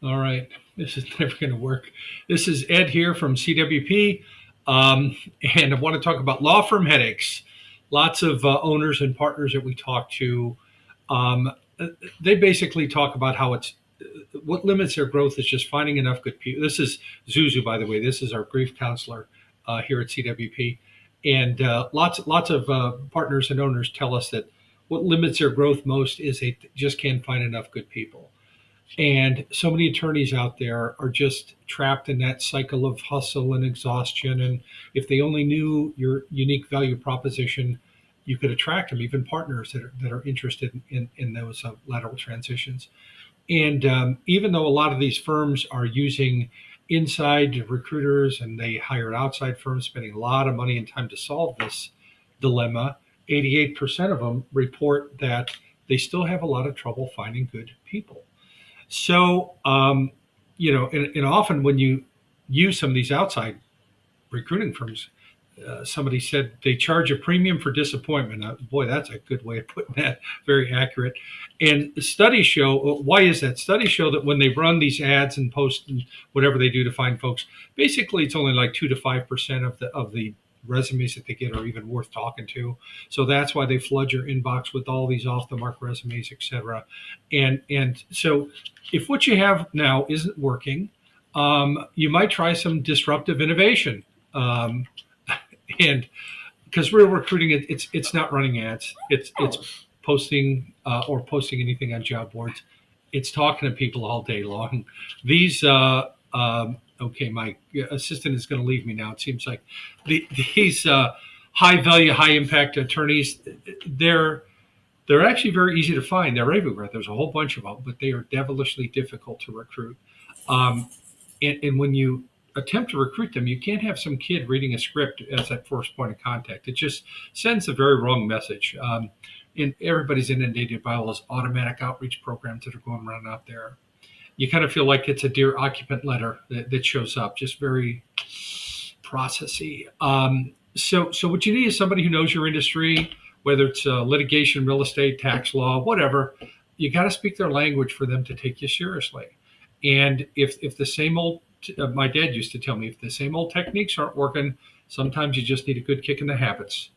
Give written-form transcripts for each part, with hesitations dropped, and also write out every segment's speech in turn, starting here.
All right. This is never going to work. This is Ed here from CWP. And I want to talk about law firm headaches. Lots of owners and partners that we talk to, um, they basically talk about how it's what limits their growth is just finding enough good people. This is Zuzu, by the way. This is our grief counselor here at CWP. And lots of partners and owners tell us that what limits their growth most is they just can't find enough good people. And so many attorneys out there are just trapped in that cycle of hustle and exhaustion. And if they only knew your unique value proposition, you could attract them, even partners that are interested in those lateral transitions. And even though a lot of these firms are using inside recruiters and they hire outside firms, spending a lot of money and time to solve this dilemma, 88% of them report that they still have a lot of trouble finding good people. So, and often when you use some of these outside recruiting firms, somebody said they charge a premium for disappointment. Boy, that's a good way of putting that. Very accurate. And studies show why is that? Studies show that when they run these ads and post and whatever they do to find folks, basically it's only like 2 to 5% of the resumes that they get are even worth talking to. So that's why they flood your inbox with all these off the mark resumes, etc. And so if what you have now isn't working, you might try some disruptive innovation. And because real recruiting, it's not running ads, it's posting or posting anything on job boards. It's talking to people all day long. These okay, my assistant is going to leave me now. It seems like these high value, high impact attorneys, they're they're actually very easy to find. They're everywhere. There's a whole bunch of them, but they are devilishly difficult to recruit. Um, and when you attempt to recruit them, you can't have some kid reading a script as that first point of contact. It just sends a very wrong message. And everybody's inundated by all those automatic outreach programs that are going around out there. You kind of feel like it's a dear occupant letter that shows up, just very processy. So what you need is somebody who knows your industry, whether it's litigation, real estate, tax law, whatever. You got to speak their language for them to take you seriously. And if the same old, my dad used to tell me, if the same old techniques aren't working, sometimes you just need a good kick in the habits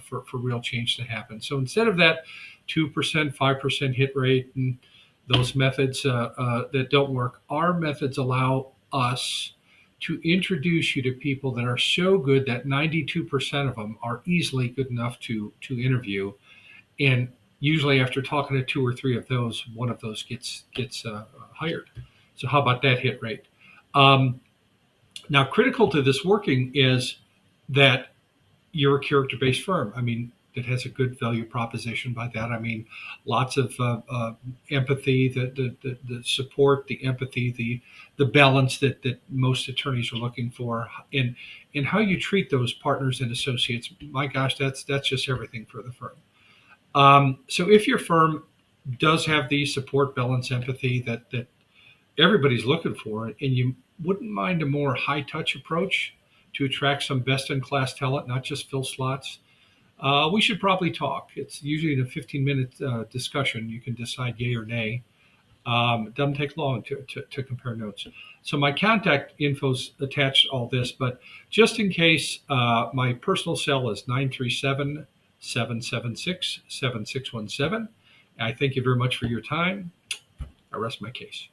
for real change to happen. So instead of that 2%, 5% hit rate and those methods that don't work, our methods allow us to introduce you to people that are so good that 92% of them are easily good enough to interview. And usually after talking to two or three of those, one of those gets hired. So how about that hit rate? Um, Now, critical to this working is that you're a character-based firm. I mean, that has a good value proposition. By that, I mean lots of empathy, the support, the empathy, the balance that most attorneys are looking for, and how you treat those partners and associates. My gosh, that's just everything for the firm. So if your firm does have the support, balance, empathy that everybody's looking for, and you wouldn't mind a more high touch approach to attract some best in class talent, not just fill slots, we should probably talk. It's usually in a 15-minute discussion. You can decide yay or nay. It doesn't take long to compare notes. So my contact info's attached to all this, but just in case, my personal cell is 937-776-7617. I thank you very much for your time. I rest my case.